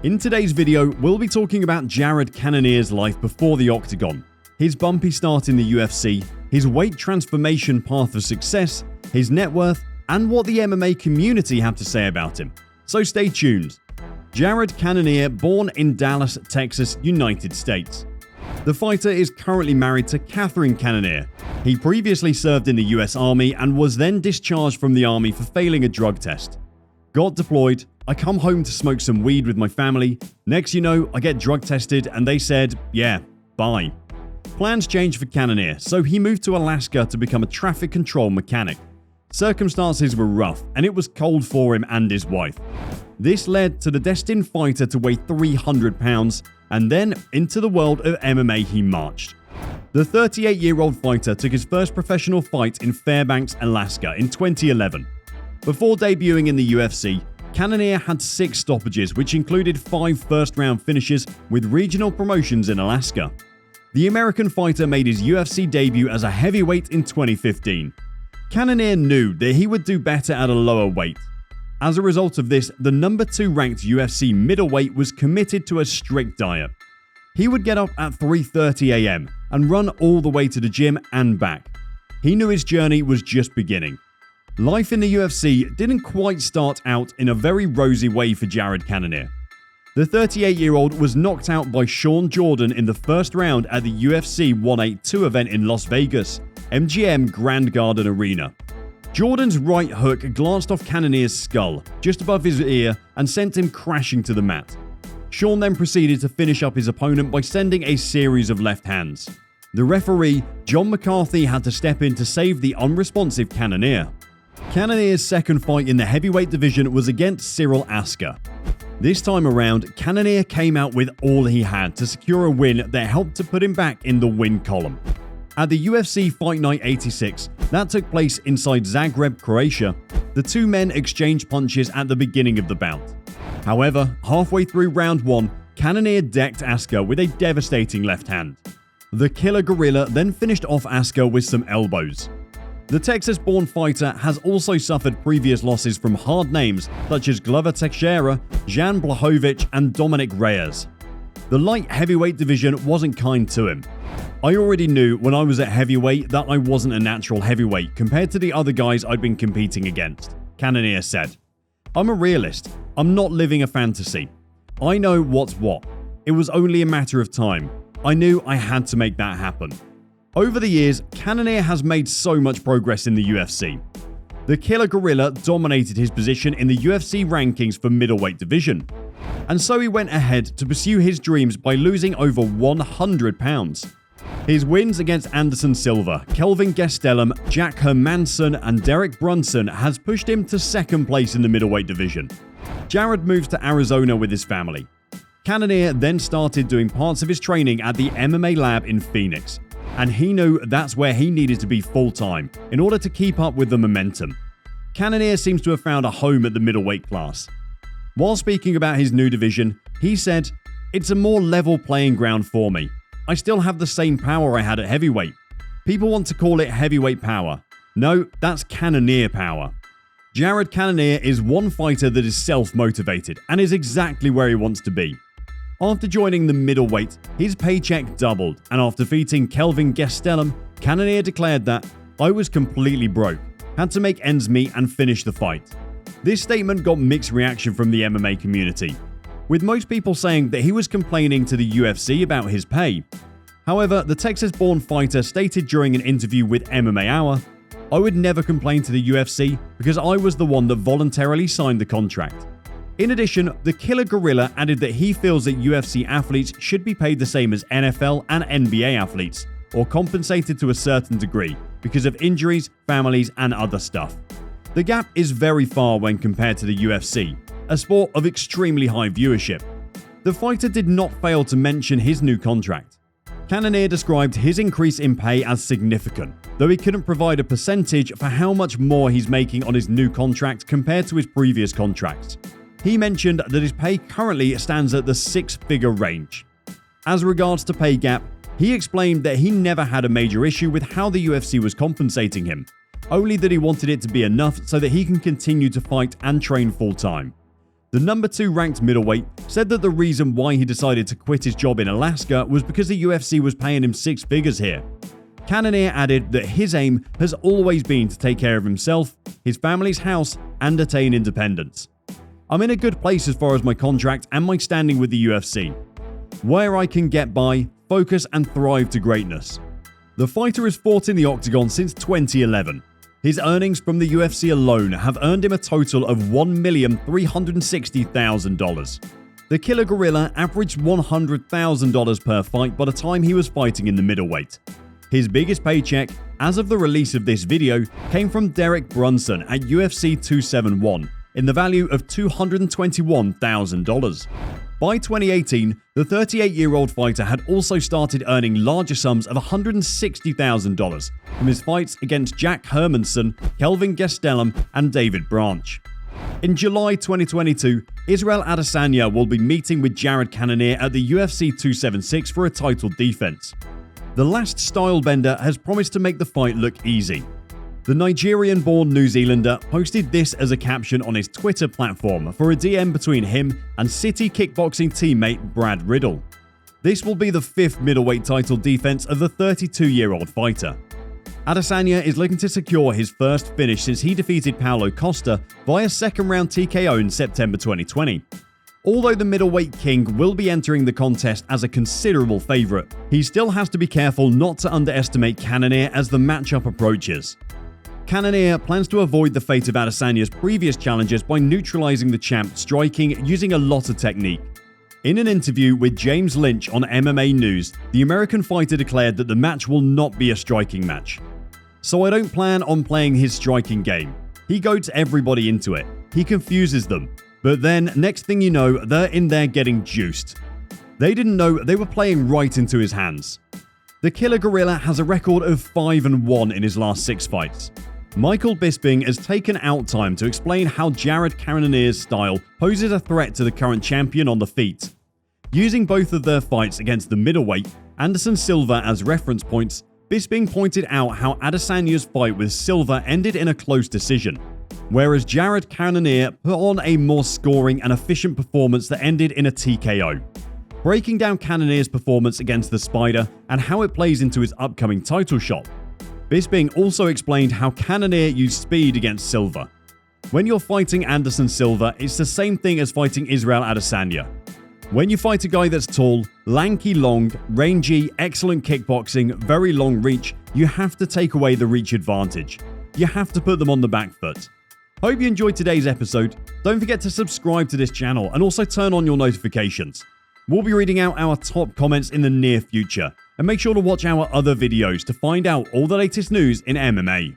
In today's video, we'll be talking about Jared Cannonier's life before the octagon, his bumpy start in the UFC, his weight transformation path of success, his net worth, and what the MMA community have to say about him. So stay tuned. Jared Cannonier, born in Dallas, Texas, United States. The fighter is currently married to Catherine Cannonier. He previously served in the US Army and was then discharged from the Army for failing a drug test. Got deployed, I come home to smoke some weed with my family. Next you know, I get drug tested and they said, yeah, bye. Plans changed for Cannonier, so he moved to Alaska to become a traffic control mechanic. Circumstances were rough and it was cold for him and his wife. This led to the destined fighter to weigh 300 pounds, and then into the world of MMA he marched. The 38-year-old fighter took his first professional fight in Fairbanks, Alaska in 2011. Before debuting in the UFC, Cannonier had 6 stoppages, which included 5 first-round finishes with regional promotions in Alaska. The American fighter made his UFC debut as a heavyweight in 2015. Cannonier knew that he would do better at a lower weight. As a result of this, the number 2 ranked UFC middleweight was committed to a strict diet. He would get up at 3:30 a.m. and run all the way to the gym and back. He knew his journey was just beginning. Life in the UFC didn't quite start out in a very rosy way for Jared Cannonier. The 38-year-old was knocked out by Sean Jordan in the first round at the UFC 182 event in Las Vegas, MGM Grand Garden Arena. Jordan's right hook glanced off Cannonier's skull, just above his ear, and sent him crashing to the mat. Sean then proceeded to finish up his opponent by sending a series of left hands. The referee, John McCarthy, had to step in to save the unresponsive Cannonier. Cannonier's second fight in the heavyweight division was against Israel Adesanya. This time around, Cannonier came out with all he had to secure a win that helped to put him back in the win column. At the UFC Fight Night 86, that took place inside Zagreb, Croatia, the two men exchanged punches at the beginning of the bout. However, halfway through round 1, Cannonier decked Adesanya with a devastating left hand. The killer gorilla then finished off Adesanya with some elbows. The Texas-born fighter has also suffered previous losses from hard names such as Glover Teixeira, Jan Blachowicz, and Dominic Reyes. The light heavyweight division wasn't kind to him. I already knew when I was at heavyweight that I wasn't a natural heavyweight compared to the other guys I'd been competing against, Cannonier said. I'm a realist. I'm not living a fantasy. I know what's what. It was only a matter of time. I knew I had to make that happen. Over the years, Cannonier has made so much progress in the UFC. The killer gorilla dominated his position in the UFC rankings for middleweight division. And so he went ahead to pursue his dreams by losing over 100 pounds. His wins against Anderson Silva, Kelvin Gastelum, Jack Hermansson, and Derek Brunson has pushed him to second place in the middleweight division. Jared moves to Arizona with his family. Cannonier then started doing parts of his training at the MMA lab in Phoenix, and he knew that's where he needed to be full-time in order to keep up with the momentum. Cannonier seems to have found a home at the middleweight class. While speaking about his new division, he said, "It's a more level playing ground for me. I still have the same power I had at heavyweight. People want to call it heavyweight power. No, that's Cannonier power." Jared Cannonier is one fighter that is self-motivated and is exactly where he wants to be. After joining the middleweight, his paycheck doubled, and after defeating Kelvin Gastelum, Cannonier declared that, "I was completely broke, had to make ends meet and finish the fight." This statement got mixed reaction from the MMA community, with most people saying that he was complaining to the UFC about his pay. However, the Texas-born fighter stated during an interview with MMA Hour, "I would never complain to the UFC because I was the one that voluntarily signed the contract." In addition, the killer gorilla added that he feels that UFC athletes should be paid the same as NFL and NBA athletes, or compensated to a certain degree because of injuries, families, and other stuff. The gap is very far when compared to the UFC, a sport of extremely high viewership. The fighter did not fail to mention his new contract. Cannonier described his increase in pay as significant, though he couldn't provide a percentage for how much more he's making on his new contract compared to his previous contracts. He mentioned that his pay currently stands at the 6-figure range. As regards to pay gap, he explained that he never had a major issue with how the UFC was compensating him, only that he wanted it to be enough so that he can continue to fight and train full-time. The number 2 ranked middleweight said that the reason why he decided to quit his job in Alaska was because the UFC was paying him 6 figures here. Cannonier added that his aim has always been to take care of himself, his family's house, and attain independence. I'm in a good place as far as my contract and my standing with the UFC, where I can get by, focus, and thrive to greatness. The fighter has fought in the octagon since 2011. His earnings from the UFC alone have earned him a total of $1,360,000. The Killer Gorilla averaged $100,000 per fight by the time he was fighting in the middleweight. His biggest paycheck, as of the release of this video, came from Derek Brunson at UFC 271 in the value of $221,000. By 2018, the 38-year-old fighter had also started earning larger sums of $160,000 from his fights against Jack Hermanson, Kelvin Gastelum, and David Branch. In July 2022, Israel Adesanya will be meeting with Jared Cannonier at the UFC 276 for a title defense. The last stylebender has promised to make the fight look easy. The Nigerian-born New Zealander posted this as a caption on his Twitter platform for a DM between him and City kickboxing teammate Brad Riddle. This will be the 5th middleweight title defense of the 32-year-old fighter. Adesanya is looking to secure his first finish since he defeated Paulo Costa via second-round TKO in September 2020. Although the middleweight king will be entering the contest as a considerable favourite, he still has to be careful not to underestimate Cannonier as the matchup approaches. Cannonier plans to avoid the fate of Adesanya's previous challenges by neutralizing the champ striking using a lot of technique. In an interview with James Lynch on MMA News, the American fighter declared that the match will not be a striking match. So I don't plan on playing his striking game. He goads everybody into it. He confuses them. But then, next thing you know, they're in there getting juiced. They didn't know they were playing right into his hands. The Killer Gorilla has a record of 5-1 in his last 6 fights. Michael Bisping has taken out time to explain how Jared Cannonier's style poses a threat to the current champion on the feet. Using both of their fights against the middleweight, Anderson Silva as reference points, Bisping pointed out how Adesanya's fight with Silva ended in a close decision, whereas Jared Cannonier put on a more scoring and efficient performance that ended in a TKO. Breaking down Cannonier's performance against the Spider and how it plays into his upcoming title shot, Bisping also explained how Cannonier used speed against Silva. When you're fighting Anderson Silva, it's the same thing as fighting Israel Adesanya. When you fight a guy that's tall, lanky, long, rangy, excellent kickboxing, very long reach, you have to take away the reach advantage. You have to put them on the back foot. Hope you enjoyed today's episode. Don't forget to subscribe to this channel and also turn on your notifications. We'll be reading out our top comments in the near future, and make sure to watch our other videos to find out all the latest news in MMA.